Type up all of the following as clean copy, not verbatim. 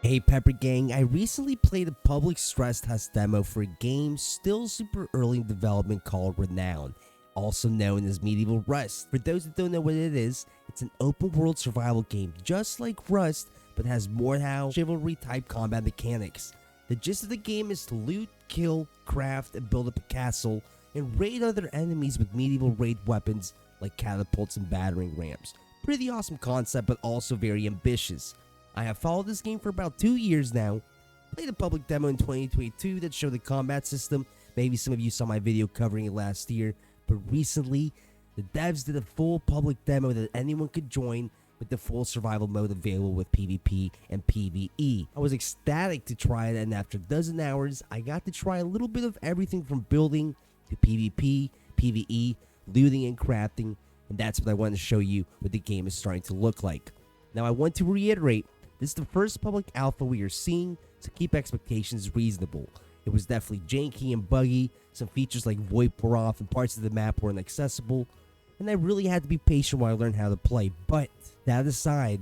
Hey Pepper Gang, I recently played a public stress test demo for a game still super early in development called Renown, also known as Medieval Rust. For those that don't know what it is, it's an open world survival game just like Rust, but has Mordhau, Chivalry type combat mechanics. The gist of the game is to loot, kill, craft, and build up a castle, and raid other enemies with medieval raid weapons like catapults and battering rams. Pretty awesome concept, but also very ambitious. I have followed this game for about 2 years now. Played a public demo in 2022 that showed the combat system. Maybe some of you saw my video covering it last year, but recently the devs did a full public demo that anyone could join with the full survival mode available with PvP and PvE. I was ecstatic to try it, and after a dozen hours, I got to try a little bit of everything from building to PvP, PvE, looting and crafting, and that's what I wanted to show you what the game is starting to look like. Now I want to reiterate, this is the first public alpha we are seeing, so keep expectations reasonable. It was definitely janky and buggy, some features like VoIP were off and parts of the map were inaccessible, and I really had to be patient while I learned how to play, but that aside,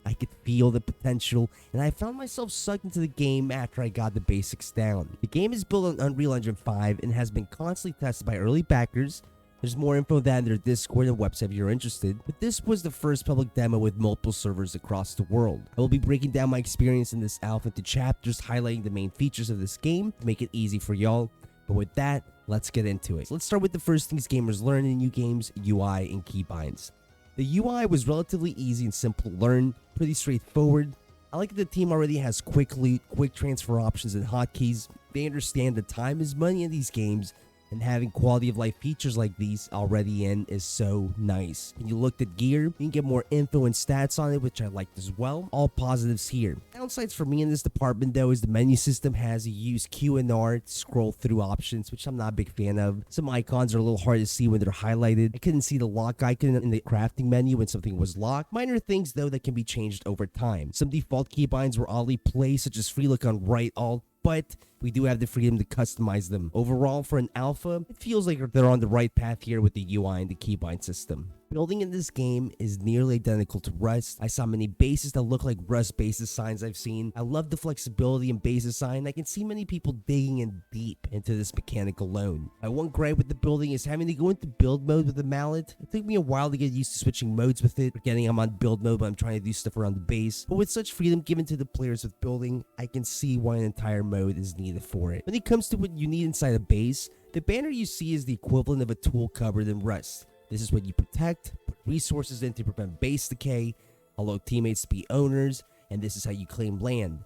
I could feel the potential, and I found myself sucked into the game after I got the basics down. The game is built on Unreal Engine 5 and has been constantly tested by early backers. There's more info than their Discord and website if you're interested, but this was the first public demo with multiple servers across the world. I will be breaking down my experience in this alpha into chapters, highlighting the main features of this game to make it easy for y'all. But with that, let's get into it. So let's start with the first things gamers learn in new games, UI and keybinds. The UI was relatively easy and simple to learn, pretty straightforward. I like that the team already has quick loot, quick transfer options, and hotkeys. They understand that time is money in these games, and having quality of life features like these already in is so nice. When you looked at gear, you can get more info and stats on it, which I liked as well. All positives here. Downsides for me in this department though is the menu system has you use Q and R to scroll through options, which I'm not a big fan of. Some icons are a little hard to see when they're highlighted. I couldn't see the lock icon in the crafting menu when something was locked. Minor things though that can be changed over time. Some default keybinds were oddly placed, such as free look on right alt, but we do have the freedom to customize them. Overall, for an alpha, it feels like they're on the right path here with the UI and the keybind system. Building in this game is nearly identical to Rust. I saw many bases that look like Rust base designs I've seen. I love the flexibility in base design. I can see many people digging in deep into this mechanic alone. My one gripe with the building is having to go into build mode with the mallet. It took me a while to get used to switching modes with it, forgetting I'm on build mode but I'm trying to do stuff around the base. But with such freedom given to the players with building, I can see why an entire mode is needed for it. When it comes to what you need inside a base, the banner you see is the equivalent of a tool cupboard in Rust. This is what you protect, put resources in to prevent base decay, allow teammates to be owners, and this is how you claim land.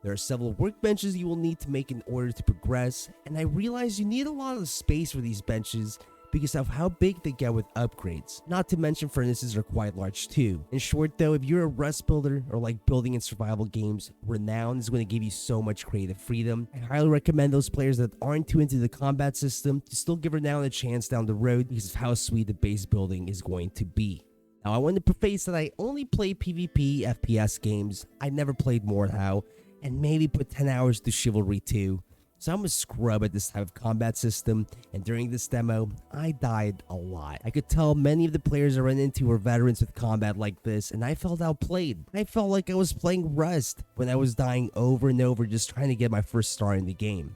There are several workbenches you will need to make in order to progress, and I realize you need a lot of space for these benches because of how big they get with upgrades. Not to mention furnaces are quite large too. In short though, if you're a Rust builder or like building in survival games, Renown is going to give you so much creative freedom. I highly recommend those players that aren't too into the combat system to still give Renown a chance down the road because of how sweet the base building is going to be. Now I want to preface that I only play PvP FPS games. I never played Mordhau, and maybe put 10 hours to Chivalry too. So I'm a scrub at this type of combat system, and during this demo, I died a lot. I could tell many of the players I ran into were veterans with combat like this, and I felt outplayed. I felt like I was playing Rust when I was dying over and over just trying to get my first star in the game.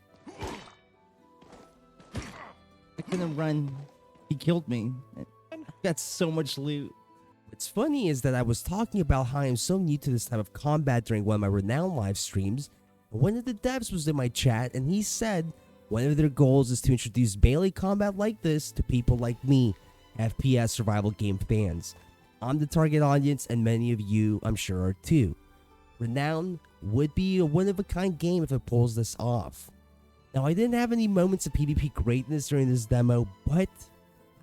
I couldn't run. He killed me. That's so much loot. What's funny is that I was talking about how I'm so new to this type of combat during one of my Renown live streams. One of the devs was in my chat and he said one of their goals is to introduce melee combat like this to people like me, FPS survival game fans. I'm the target audience and many of you I'm sure are too. Renown would be a one-of-a-kind game if it pulls this off. Now I didn't have any moments of PvP greatness during this demo, but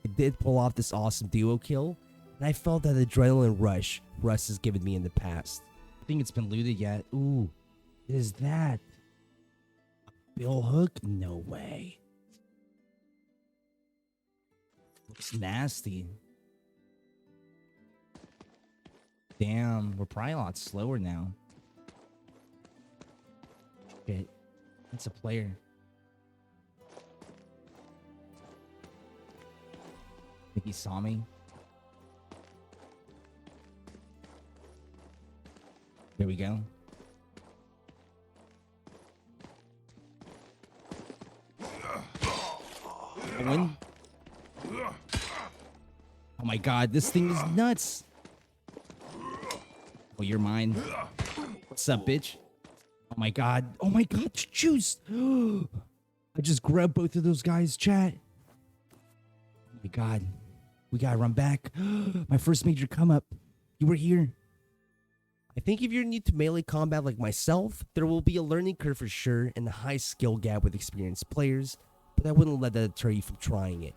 I did pull off this awesome duo kill, and I felt that adrenaline rush Russ has given me in the past. I think it's been looted yet. Ooh. Is that a bill hook? No way. Looks nasty. Damn, we're probably a lot slower now. Shit, that's a player. Think he saw me. There we go. going. Oh my god, this thing is nuts. Oh, you're mine. What's up, bitch? Oh my god. Oh my god, juice. I just grabbed both of those guys, chat. Oh my god. We gotta run back. My first major come up. You were here. I think if you're new to melee combat like myself, there will be a learning curve for sure and a high skill gap with experienced players, but I wouldn't let that deter you from trying it.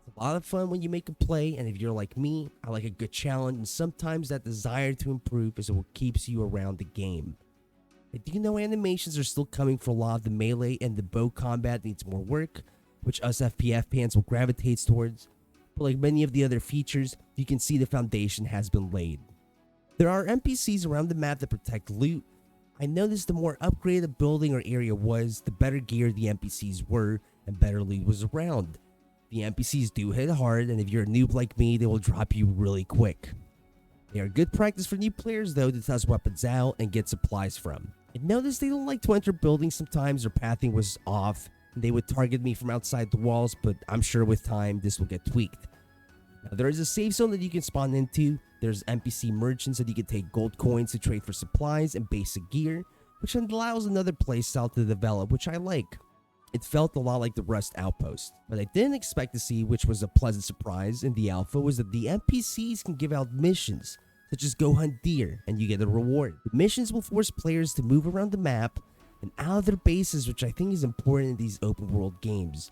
It's a lot of fun when you make a play, and if you're like me, I like a good challenge, and sometimes that desire to improve is what keeps you around the game. I do know animations are still coming for a lot of the melee, and the bow combat needs more work, which us FPF fans will gravitate towards, but like many of the other features, you can see the foundation has been laid. There are NPCs around the map that protect loot. I noticed the more upgraded a building or area was, the better geared the NPCs were, and better loot was around. The NPCs do hit hard, and if you're a noob like me, they will drop you really quick. They are good practice for new players though to test weapons out and get supplies from. I noticed they don't like to enter buildings sometimes, their pathing was off, and they would target me from outside the walls, but I'm sure with time this will get tweaked. Now there is a safe zone that you can spawn into. There's NPC merchants that you can take gold coins to trade for supplies and basic gear, which allows another playstyle to develop, which I like. It felt a lot like the Rust Outpost, but I didn't expect to see, which was a pleasant surprise in the alpha, was that the NPCs can give out missions, such as go hunt deer, and you get a reward. The missions will force players to move around the map and out of their bases, which I think is important in these open world games.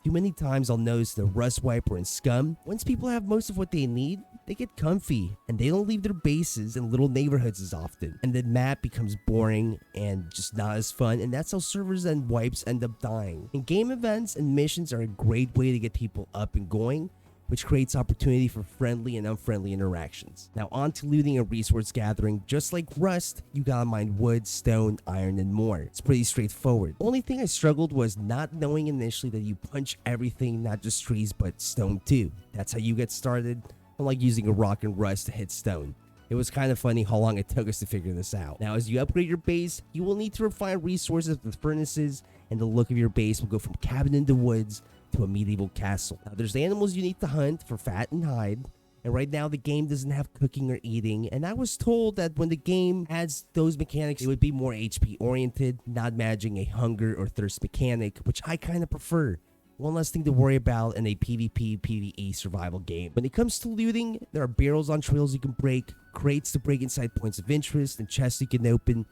Too many times I'll notice the Rust Wiper and Scum, once people have most of what they need, they get comfy and they don't leave their bases and little neighborhoods as often, and the map becomes boring and just not as fun, and that's how servers and wipes end up dying. And game events and missions are a great way to get people up and going, which creates opportunity for friendly and unfriendly interactions. Now on to looting and resource gathering. Just like Rust, you gotta mine wood, stone, iron, and more. It's pretty straightforward. The only thing I struggled was not knowing initially that you punch everything, not just trees, but stone too. That's how you get started, unlike using a rock and Rust to hit stone. It was kind of funny how long it took us to figure this out. Now as you upgrade your base, you will need to refine resources with furnaces, and the look of your base will go from cabin in the woods to a medieval castle. Now there's animals you need to hunt for fat and hide, and right now the game doesn't have cooking or eating, and I was told that when the game adds those mechanics it would be more HP oriented, not managing a hunger or thirst mechanic, which I kind of prefer. One less thing to worry about in a PvPvE survival game. When it comes to looting, there are barrels on trails you can break, crates to break inside points of interest, and chests you can open.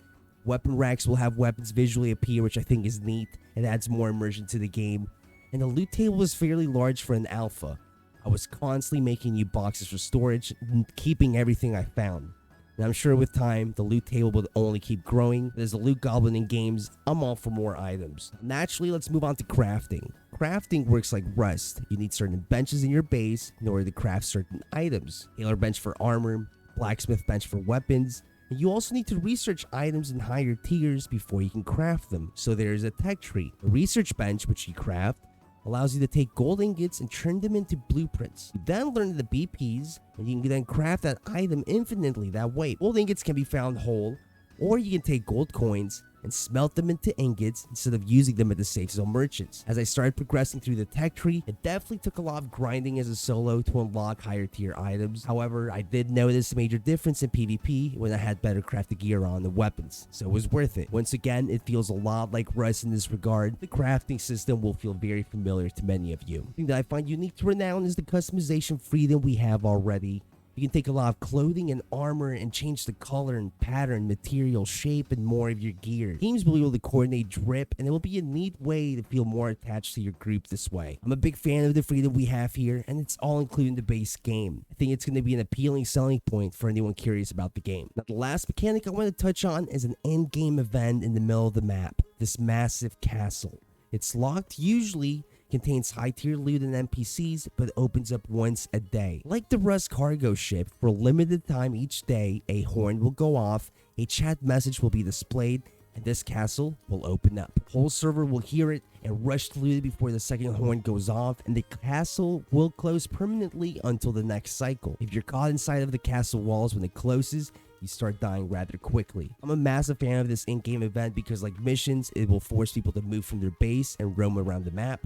Weapon racks will have weapons visually appear, which I think is neat. It adds more immersion to the game. And the loot table is fairly large for an alpha. I was constantly making new boxes for storage and keeping everything I found. And I'm sure with time, the loot table will only keep growing. But as a loot goblin in games, I'm all for more items. Naturally, let's move on to crafting. Crafting works like Rust. You need certain benches in your base in order to craft certain items. Healer bench for armor, blacksmith bench for weapons, and you also need to research items in higher tiers before you can craft them. So there's a tech tree. The research bench, which you craft, allows you to take gold ingots and turn them into blueprints. You then learn the BPs, and you can then craft that item infinitely that way. Gold ingots can be found whole, or you can take gold coins and smelt them into ingots instead of using them at the safe zone merchants. As I started progressing through the tech tree, it definitely took a lot of grinding as a solo to unlock higher tier items. However, I did notice a major difference in PvP when I had better crafted gear on and weapons, so it was worth it. Once again, it feels a lot like Rust in this regard. The crafting system will feel very familiar to many of you. The thing that I find unique to Renown is the customization freedom we have already. You can take a lot of clothing and armor and change the color and pattern, material, shape, and more of your gear. Teams will be able to coordinate drip, and it will be a neat way to feel more attached to your group this way. I'm a big fan of the freedom we have here, and it's all included in the base game. I think it's going to be an appealing selling point for anyone curious about the game. Now, the last mechanic I want to touch on is an end-game event in the middle of the map, this massive castle. It's locked, usually contains high tier loot and NPCs, but opens up once a day. Like the Rust cargo ship, for a limited time each day, a horn will go off, a chat message will be displayed, and this castle will open up. The whole server will hear it and rush to loot it before the second horn goes off, and the castle will close permanently until the next cycle. If you're caught inside of the castle walls when it closes, you start dying rather quickly. I'm a massive fan of this in-game event because like missions, it will force people to move from their base and roam around the map.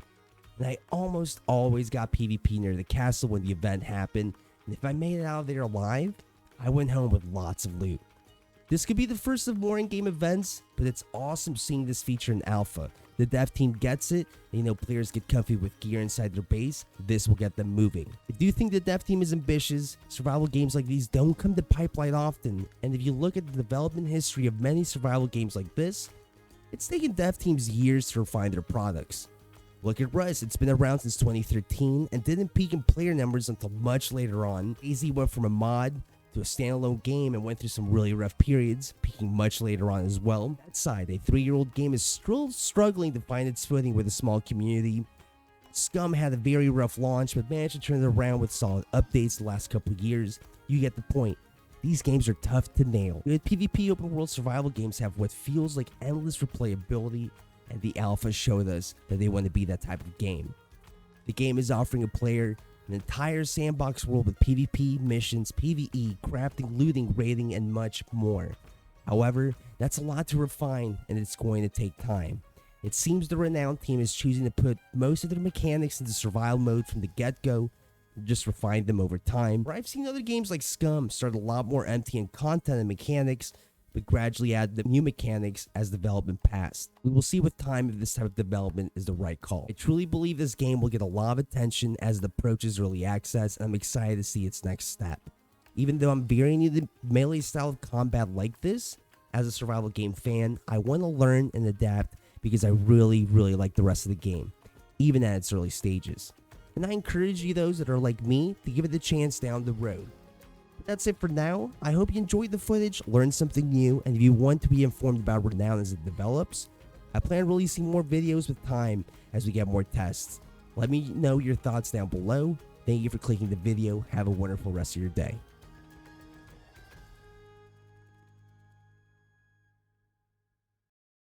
and I almost always got PvP near the castle when the event happened, and if I made it out of there alive, I went home with lots of loot. This could be the first of more in-game events, but it's awesome seeing this feature in alpha. The dev team gets it, and players get comfy with gear inside their base. This will get them moving. I do think the dev team is ambitious. Survival games like these don't come to pipeline often, and if you look at the development history of many survival games like this, it's taken dev teams years to refine their products. Look at Rust, it's been around since 2013 and didn't peak in player numbers until much later on. AZ went from a mod to a standalone game and went through some really rough periods, peaking much later on as well. That side, a 3-year-old game is still struggling to find its footing with a small community. Scum had a very rough launch, but managed to turn it around with solid updates the last couple of years. You get the point. These games are tough to nail. Good PvP open world survival games have what feels like endless replayability, and the alpha showed us that they want to be that type of game. The game is offering a player an entire sandbox world with PvP, missions, PvE, crafting, looting, raiding, and much more. However, that's a lot to refine, and it's going to take time. It seems the Renown team is choosing to put most of their mechanics into survival mode from the get-go, and just refine them over time. Where I've seen other games like Scum start a lot more empty in content and mechanics, but gradually add the new mechanics as development passed. We will see with time if this type of development is the right call. I truly believe this game will get a lot of attention as it approaches early access, and I'm excited to see its next step. Even though I'm very new to melee style of combat like this, as a survival game fan, I want to learn and adapt because I really like the rest of the game, even at its early stages. And I encourage you, those that are like me, to give it a chance down the road. That's it for now. I hope you enjoyed the footage, learned something new, and if you want to be informed about Renown as it develops, I plan on releasing more videos with time as we get more tests. Let me know your thoughts down below. Thank you for clicking the video. Have a wonderful rest of your day.